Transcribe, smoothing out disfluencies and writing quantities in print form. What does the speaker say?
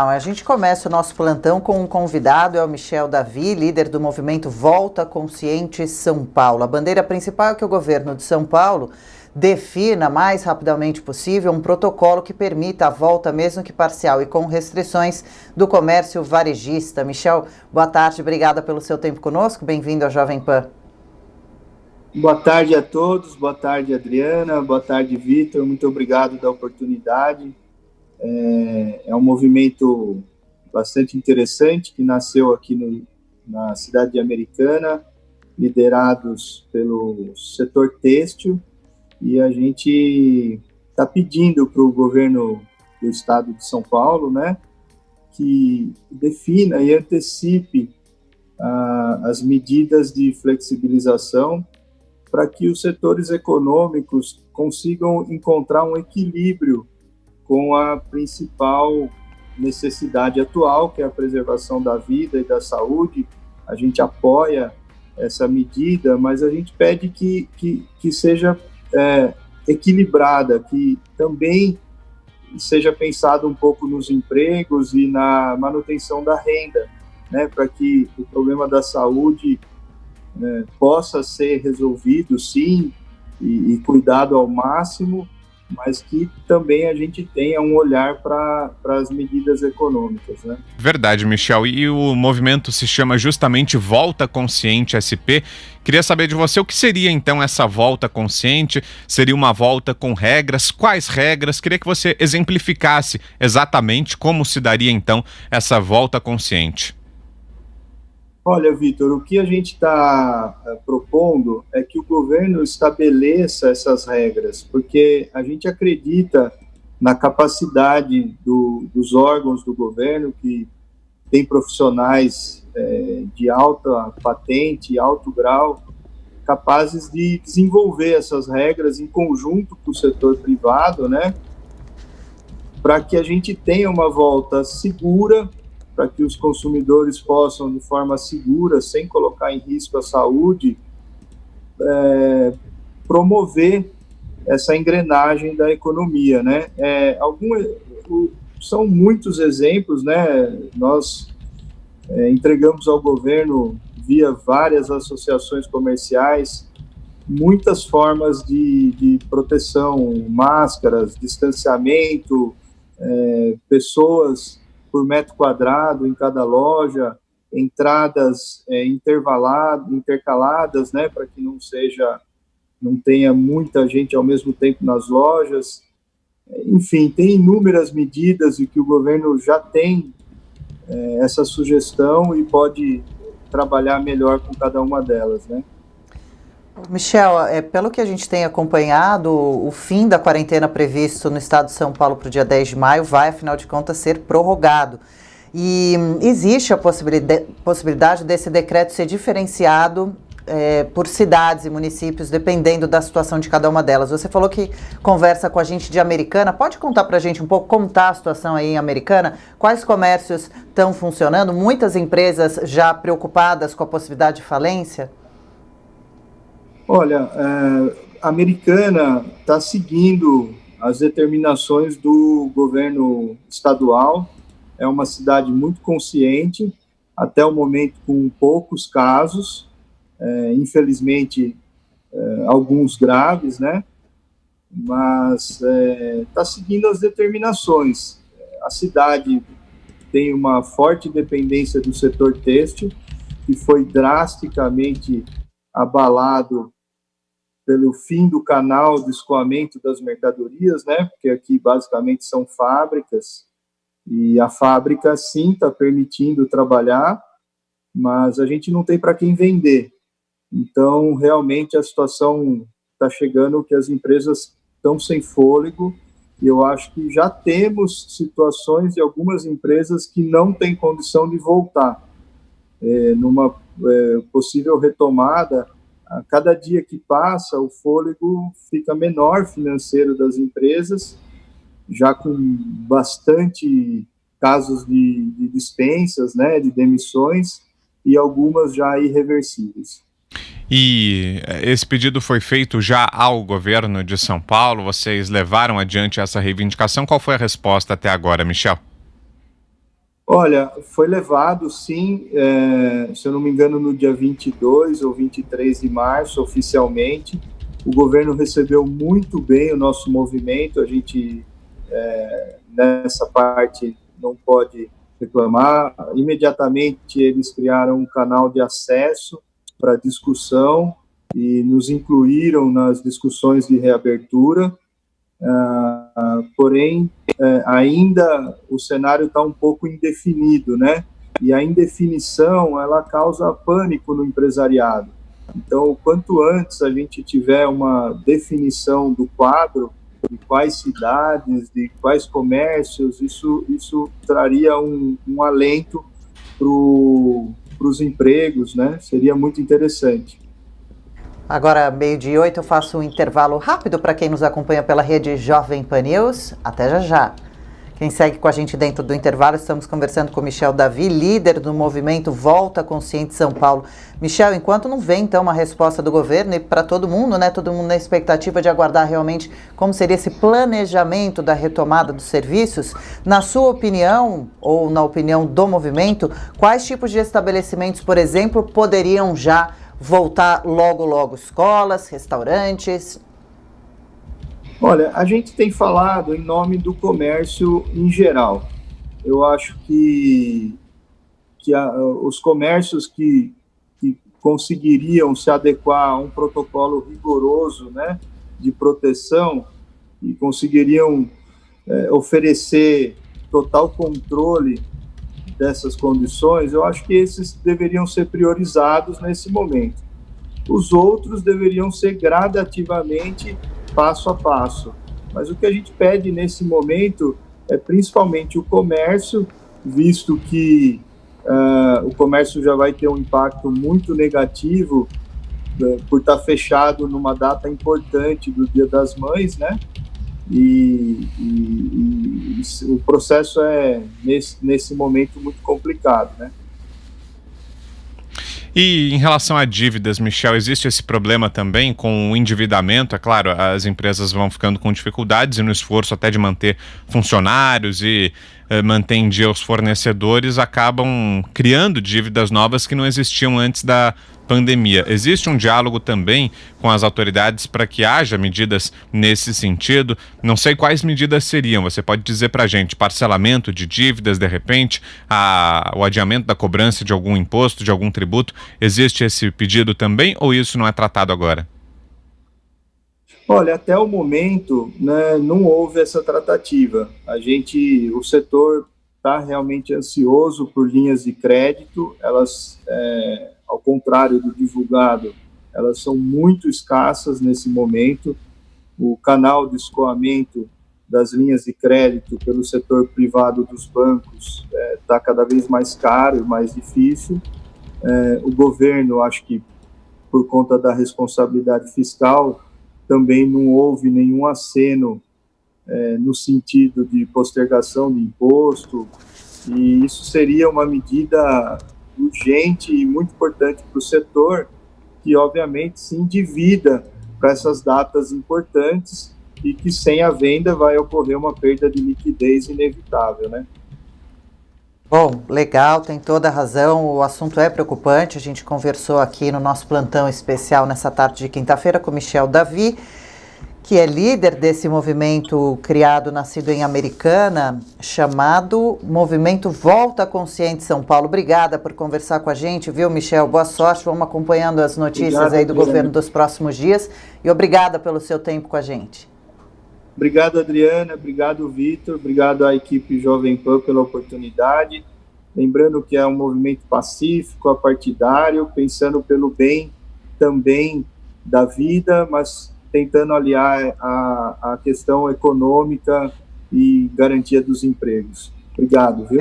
A gente começa o nosso plantão com um convidado, é o Michel Davi, líder do movimento Volta Consciente São Paulo. A bandeira principal é que o governo de São Paulo defina mais rapidamente possível um protocolo que permita a volta, mesmo que parcial e com restrições, do comércio varejista. Michel, boa tarde, obrigada pelo seu tempo conosco, bem-vindo ao Jovem Pan. Boa tarde a todos, boa tarde Adriana, boa tarde Vitor, muito obrigado da oportunidade. É um movimento bastante interessante que nasceu aqui na cidade de Americana, liderados pelo setor têxtil, e a gente está pedindo para o governo do estado de São Paulo, né, que defina e antecipe as medidas de flexibilização para que os setores econômicos consigam encontrar um equilíbrio com a principal necessidade atual, que é a preservação da vida e da saúde. A gente apoia essa medida, mas a gente pede que seja equilibrada, que também seja pensado um pouco nos empregos e na manutenção da renda, né, para que o problema da saúde possa ser resolvido, sim, e cuidado ao máximo, mas que também a gente tenha um olhar para as medidas econômicas, né? Verdade, Michel. E o movimento se chama justamente Volta Consciente SP. Queria saber de você o que seria então essa volta consciente? Seria uma volta com regras? Quais regras? Queria que você exemplificasse exatamente como se daria então essa volta consciente. Olha, Vitor, o que a gente está propondo é que o governo estabeleça essas regras, porque a gente acredita na capacidade dos órgãos do governo, que tem profissionais de alta patente, alto grau, capazes de desenvolver essas regras em conjunto com o setor privado, né, para que a gente tenha uma volta segura, para que os consumidores possam, de forma segura, sem colocar em risco a saúde, promover essa engrenagem da economia, né? São muitos exemplos, né? Nós entregamos ao governo, via várias associações comerciais, muitas formas de proteção, máscaras, distanciamento, pessoas por metro quadrado em cada loja, entradas intercaladas, né, para que não tenha muita gente ao mesmo tempo nas lojas. Enfim, tem inúmeras medidas e que o governo já tem essa sugestão e pode trabalhar melhor com cada uma delas, né? Michel, pelo que a gente tem acompanhado, o fim da quarentena previsto no estado de São Paulo para o dia 10 de maio vai, afinal de contas, ser prorrogado. E existe a possibilidade desse decreto ser diferenciado por cidades e municípios, dependendo da situação de cada uma delas. Você falou que conversa com a gente de Americana. Pode contar para a gente um pouco como está a situação aí em Americana? Quais comércios estão funcionando? Muitas empresas já preocupadas com a possibilidade de falência? Olha, a Americana está seguindo as determinações do governo estadual. É uma cidade muito consciente, até o momento com poucos casos, infelizmente alguns graves, né? Mas está seguindo as determinações. A cidade tem uma forte dependência do setor têxtil, que foi drasticamente abalado pelo fim do canal de escoamento das mercadorias, né? Porque aqui basicamente são fábricas, e a fábrica sim está permitindo trabalhar, mas a gente não tem para quem vender. Então, realmente a situação está chegando que as empresas estão sem fôlego, e eu acho que já temos situações de algumas empresas que não têm condição de voltar. Numa possível retomada, a cada dia que passa, o fôlego fica menor financeiro das empresas, já com bastante casos de dispensas, né, de demissões, e algumas já irreversíveis. E esse pedido foi feito já ao governo de São Paulo? Vocês levaram adiante essa reivindicação? Qual foi a resposta até agora, Michel? Olha, foi levado, sim, se eu não me engano, no dia 22 ou 23 de março, oficialmente. O governo recebeu muito bem o nosso movimento, a gente, nessa parte, não pode reclamar. Imediatamente, eles criaram um canal de acesso para discussão e nos incluíram nas discussões de reabertura. Porém, ainda o cenário está um pouco indefinido, né? E a indefinição, ela causa pânico no empresariado. Então, quanto antes a gente tiver uma definição do quadro, de quais cidades, de quais comércios, isso traria um alento para os empregos, né? Seria muito interessante. Agora, 12:08, eu faço um intervalo rápido para quem nos acompanha pela rede Jovem Pan News. Até já já. Quem segue com a gente dentro do intervalo, estamos conversando com Michel Davi, líder do movimento Volta Consciente São Paulo. Michel, enquanto não vem, então, uma resposta do governo e para todo mundo, né? Todo mundo na expectativa de aguardar realmente como seria esse planejamento da retomada dos serviços, na sua opinião, ou na opinião do movimento, quais tipos de estabelecimentos, por exemplo, poderiam já voltar logo, escolas, restaurantes? Olha, a gente tem falado em nome do comércio em geral. Eu acho que os comércios que conseguiriam se adequar a um protocolo rigoroso, né, de proteção e conseguiriam oferecer total controle dessas condições, eu acho que esses deveriam ser priorizados nesse momento. Os outros deveriam ser gradativamente, passo a passo. Mas o que a gente pede nesse momento é principalmente o comércio, visto que o comércio já vai ter um impacto muito negativo por estar fechado numa data importante do Dia das Mães, né? E o processo é, nesse momento, muito complicado, né? E em relação a dívidas, Michel, existe esse problema também com o endividamento? É claro, as empresas vão ficando com dificuldades e no esforço até de manter funcionários e manter em dia os fornecedores, acabam criando dívidas novas que não existiam antes da pandemia. Existe um diálogo também com as autoridades para que haja medidas nesse sentido? Não sei quais medidas seriam, você pode dizer para a gente, parcelamento de dívidas, de repente, o adiamento da cobrança de algum imposto, de algum tributo, existe esse pedido também ou isso não é tratado agora? Olha, até o momento, né, não houve essa tratativa. O setor está realmente ansioso por linhas de crédito, elas, ao contrário do divulgado, elas são muito escassas nesse momento. O canal de escoamento das linhas de crédito pelo setor privado dos bancos está cada vez mais caro e mais difícil. O governo, acho que por conta da responsabilidade fiscal, também não houve nenhum aceno no sentido de postergação de imposto, e isso seria uma medida urgente e muito importante para o setor, que obviamente se endivida para essas datas importantes e que sem a venda vai ocorrer uma perda de liquidez inevitável, né? Bom, legal, tem toda a razão, o assunto é preocupante, a gente conversou aqui no nosso plantão especial nessa tarde de quinta-feira com Michel Davi, que é líder desse movimento criado, nascido em Americana, chamado Movimento Volta Consciente São Paulo. Obrigada por conversar com a gente, viu, Michel? Boa sorte, vamos acompanhando as notícias aí do governo dos próximos dias e obrigada pelo seu tempo com a gente. Obrigado, Adriana, obrigado, Vitor, obrigado à equipe Jovem Pan pela oportunidade. Lembrando que é um movimento pacífico, apartidário, pensando pelo bem também da vida, mas tentando aliar a questão econômica e garantia dos empregos. Obrigado, viu?